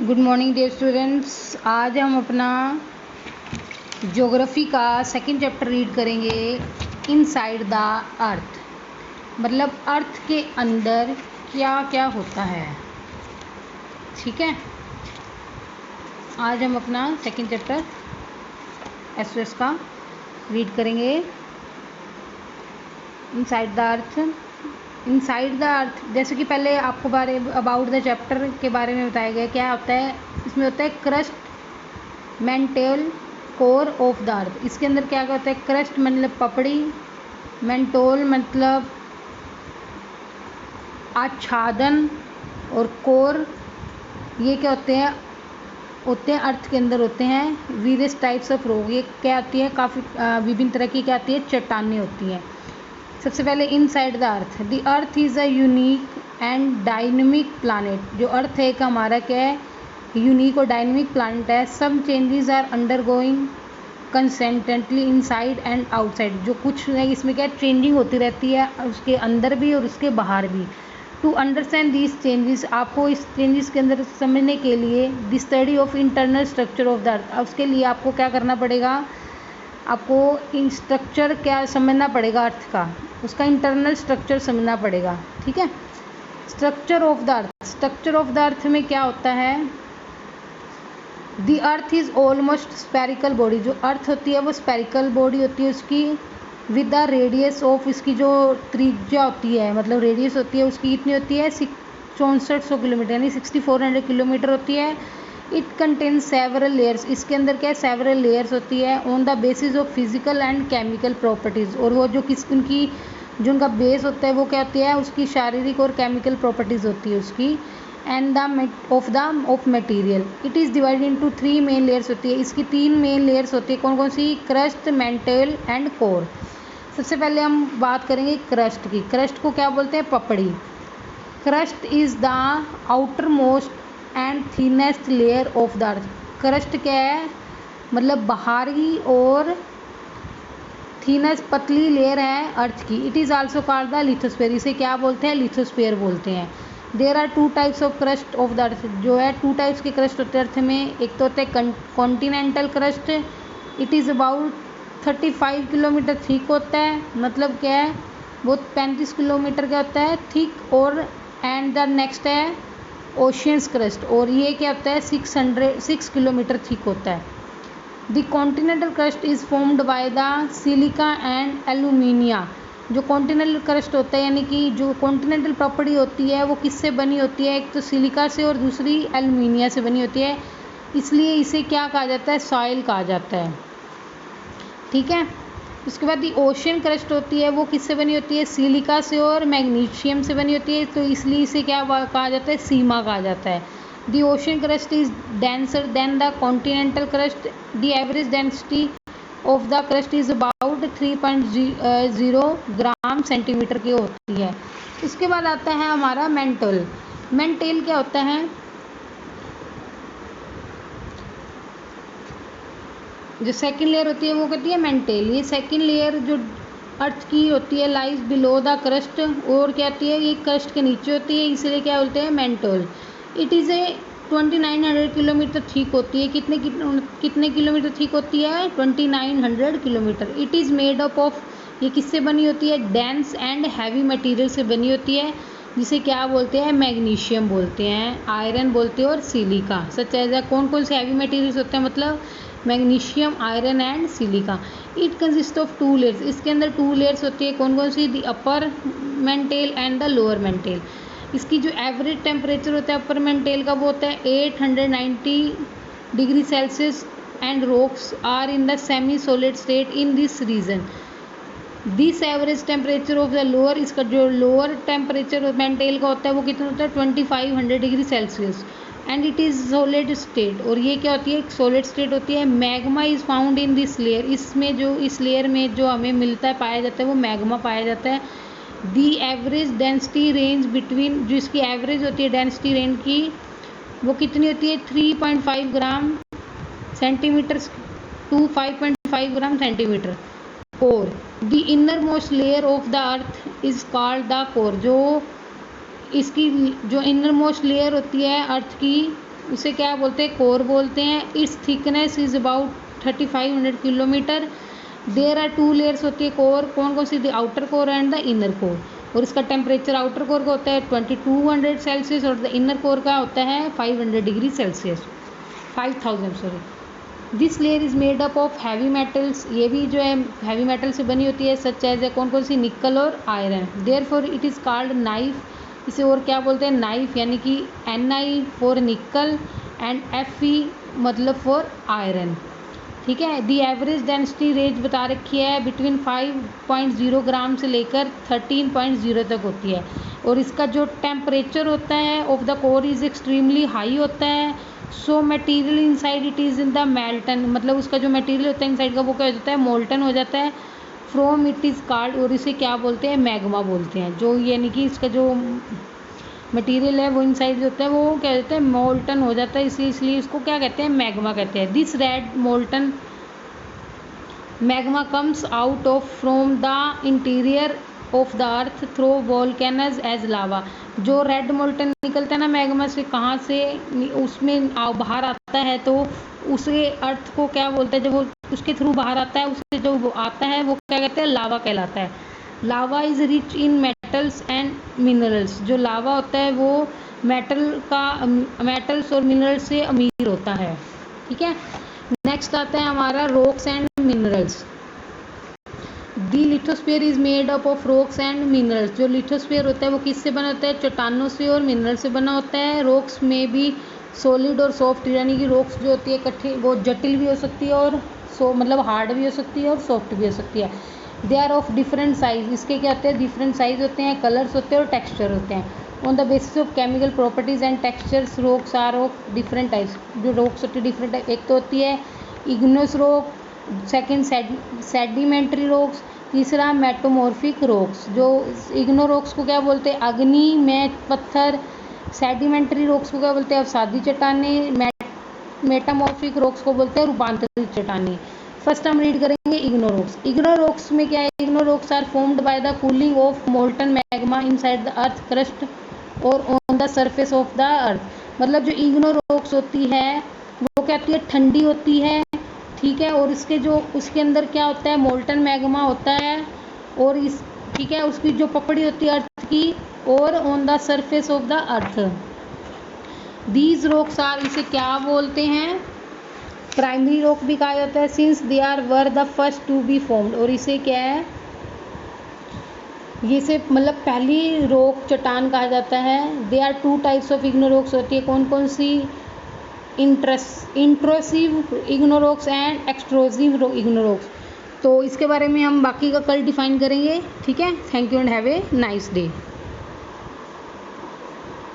Good morning dear students. आज हम अपना ज्योग्राफी का सेकंड चैप्टर रीड करेंगे, इनसाइड द अर्थ। मतलब अर्थ के अंदर क्या क्या होता है। ठीक है, आज हम अपना सेकंड चैप्टर एसओएस का रीड करेंगे, inside the earth. Inside the अर्थ, जैसे कि पहले आपको अबाउट द चैप्टर के बारे में बताया गया। क्या होता है इसमें? होता है crust, mental, core of the अर्थ। इसके अंदर क्या क्या होता है? क्रस्ट मतलब पपड़ी, मेंटोल मतलब आच्छादन, और कोर ये क्या होते हैं? अर्थ के अंदर होते हैं वेरियस टाइप्स ऑफ रॉक। ये क्या होती है? काफ़ी विभिन्न तरह की क्या होती है? चट्टानें होती हैं। सबसे पहले inside the earth. The earth is a unique and dynamic planet. जो अर्थ है एक हमारा क्या है? यूनिक और डायनेमिक प्लानट है। Some changes are undergoing consistently inside and outside. जो कुछ है इसमें क्या चेंजिंग होती रहती है, उसके अंदर भी और उसके बाहर भी। टू अंडरस्टैंड दीज चेंजेस, आपको इस चेंजेस के अंदर समझने के लिए the study of internal structure of the अर्थ। उसके लिए आपको क्या करना पड़ेगा? आपको इन स्ट्रक्चर क्या समझना पड़ेगा अर्थ का, उसका इंटरनल स्ट्रक्चर समझना पड़ेगा। ठीक है, structure of the earth. Structure of the अर्थ में क्या होता है? The earth is almost spherical body. जो अर्थ होती है वो स्पेरिकल बॉडी होती है उसकी, विद द रेडियस ऑफ, इसकी जो त्रिज्या होती है मतलब रेडियस होती है उसकी कितनी होती है? 6400 किलोमीटर यानी 6400 किलोमीटर होती है। It contains several layers. इसके अंदर क्या है? सेवरल लेयर्स होती है on the basis of physical and chemical properties. और वो जो किस उनकी जो उनका बेस होता है वो क्या होती है? उसकी शारीरिक और केमिकल प्रॉपर्टीज़ होती है उसकी। And the of material. It is divided into 3 main layers होती है। इसकी 3 मेन लेयर्स होती है। कौन कौन सी? Crust, mantle and core. सबसे पहले हम बात करेंगे क्रस्ट की। क्रस्ट को क्या बोलते हैं? पपड़ी। Crust is the outer most and thinnest layer of the earth. Crust क्या है? मतलब बाहरी और थिनेस्ट पतली लेयर है अर्थ की। It is also called the lithosphere. इसे क्या बोलते हैं? लिथोस्फीयर बोलते हैं। There are 2 types of crust of the earth. जो है 2 टाइप्स के क्रस्ट होते हैं अर्थ में। एक तो होता है continental crust. It is about 35 kilometre thick होता है। मतलब क्या है? वो 35 किलोमीटर का होता है थिक। और एंड द नेक्स्ट है ओशियंस क्रस्ट, और ये क्या होता है? 6 किलोमीटर थिक होता है। The continental crust is formed by the silica and alumina. जो कॉन्टिनेंटल क्रस्ट होता है यानी कि जो कॉन्टिनेंटल प्रॉपर्टी होती है वो किससे बनी होती है? एक तो सिलिका से और दूसरी एल्यूमिनिया से बनी होती है। इसलिए इसे क्या कहा जाता है? सॉइल कहा जाता है। ठीक है, उसके बाद दी ओशियन क्रस्ट होती है वो किससे बनी होती है? सिलिका से और मैग्नीशियम से बनी होती है। तो इसलिए इसे क्या कहा जाता है? सीमा कहा जाता है। The ocean crust is denser than the continental crust. The average density of the crust is about 3.0 gram centimetre की होती है। उसके बाद आता है हमारा मेंटल। मेंटल क्या होता है? जो सेकंड लेयर होती है वो कहती है मेंटल। ये सेकंड लेयर जो अर्थ की होती है लाइज बिलो द क्रस्ट, और क्या होती है? ये क्रस्ट के नीचे होती है, इसलिए क्या बोलते हैं? Mental. It is a 2900 kilometre thick होती है। कितने किलोमीटर थिक होती है? 2900 kilometre. It is made up of, ये किससे बनी होती है? डेंस एंड हैवी मटेरियल से बनी होती है, जिसे क्या बोलते हैं? मैग्नीशियम बोलते हैं, आयरन बोलते हैं और सिलिका। सच एज कौन कौन से हैवी मटेरियल्स होते हैं? मतलब magnesium, iron and silica. It consist of 2 layers. इसके अंदर 2 लेयर्स होती है। कौन कौन सी? The upper mantle and the lower mantle. इसकी जो एवरेज टेम्परेचर होता है अपर मेंटल का वो होता है 890 degree Celsius and rocks are in the semi solid state in this region. This average temperature of the lower, इसका जो लोअर टेम्परेचर मेंटल का होता है वो कितना होता है? 2500 degree Celsius. And it is solid state. और ये क्या होती है? सॉलिड स्टेट होती है। Magma is found in this layer. इसमें जो इस लेयर में जो हमें मिलता है, पाया जाता है, वो मैग्मा पाया जाता है। दी एवरेज डेंसिटी रेंज बिटवीन, जो इसकी एवरेज होती है डेंसिटी रेंज की, वो कितनी होती है? 3.5 gram centimetre to 5.5 gram centimetre. Core, the innermost layer of the earth is called the core. जो इसकी जो इनर मोस्ट लेयर होती है अर्थ की उसे क्या बोलते हैं, कोर बोलते हैं। Its thickness is about 3500 kilometre. There are 2 layers होती है कोर, कौन कौन सी, the outer core and the inner core. और इसका टेम्परेचर आउटर कोर का होता है 2200 सेल्सियस और द इनर कोर का होता है 500 degree Celsius, 5000 sorry. This layer is made up of heavy metals, ये भी जो है हैवी मेटल से बनी होती है, सच एज कौन कौन सी, निकल और iron. Therefore it is called nife, इसे और क्या बोलते हैं, नाइफ, यानी कि Ni for nickel and Fe मतलब फॉर आयरन। ठीक है। दी एवरेज डेंसिटी रेंज बता रखी है बिटवीन 5.0 ग्राम से लेकर 13.0 तक होती है। और इसका जो टेम्परेचर होता है of the core is extremely high होता है। So material inside it is in the molten, मतलब उसका जो मटेरियल होता है इनसाइड का वो क्या हो जाता है, मोल्टन हो जाता है। फ्रॉम इट इज़ कॉल्ड, और इसे क्या बोलते हैं, मैग्मा बोलते हैं। जो यानी कि इसका जो मटेरियल है वो इनसाइड जो होता है वो क्या कहते हैं, मोल्टन हो जाता है, इसलिए इसको क्या कहते हैं, मैग्मा कहते हैं। This red molten magma comes out of from the interior of the earth through volcanoes as lava. जो रेड मोल्टन निकलता है ना मैग्मा से, कहाँ से, उसमें बाहर आता है, तो उसे अर्थ को क्या बोलते हैं, जब वो उसके थ्रू बाहर आता है, उससे जो आता है वो क्या कहते हैं, लावा कहलाता है। Lava is rich in metals and minerals, जो लावा होता है वो मेटल्स और मिनरल्स से अमीर होता है। ठीक है। नेक्स्ट आता है हमारा rocks and minerals. The lithosphere is made up of rocks and minerals. जो लिथोस्फीयर होता है वो किससे बना होता है, चट्टानों से और मिनरल से बना होता है। रॉक्स में भी सॉलिड और सॉफ्ट, यानी कि रॉक्स जो होती है कठिन, वो जटिल भी हो सकती है और मतलब हार्ड भी हो सकती है और सॉफ्ट भी हो सकती है। दे आर ऑफ डिफरेंट साइज, इसके क्या होते हैं, डिफरेंट साइज होते हैं, कलर्स होते हैं और टेक्सचर होते हैं। On the basis of chemical properties and textures rocks are of different types. जो रॉक्स होती है डिफरेंट टाइप, एक तो होती है igneous rock, second sedimentary rocks, तीसरा मेटोमॉर्फिक रॉक्स। जो इग्नो रॉक्स को क्या बोलते हैं, अग्नि में पत्थर। सेडिमेंट्री रॉक्स को क्या बोलते हैं, अवसादी चट्टानें। मेटामॉर्फिक रॉक्स को बोलते हैं रूपांतरित चट्टानें। फर्स्ट हम रीड करेंगे इग्नो रॉक्स। इग्नो रॉक्स में क्या है, igneous rocks are formed by the cooling of molten magma inside the earth crust और on the surface of the earth. मतलब जो इग्नो रॉक्स होती है वो क्या होती है, ठंडी होती है। ठीक है। और इसके जो उसके अंदर क्या होता है, मोल्टन मैग्मा होता है। और इस ठीक है, उसकी जो पपड़ी होती है अर्थ की, और on the surface of the earth. These rocks are, इसे क्या बोलते हैं, प्राइमरी रॉक भी कहा जाता है, since they are were the first to be formed. और इसे क्या है, ये से मतलब पहली रॉक चट्टान कहा जाता है। दे are 2 types of igneous rocks होती है, कौन कौन सी, intrusive igneous rocks and extrusive igneous rocks. तो इसके बारे में हम बाकी का कल डिफाइन करेंगे। ठीक है। Thank you and have a nice day.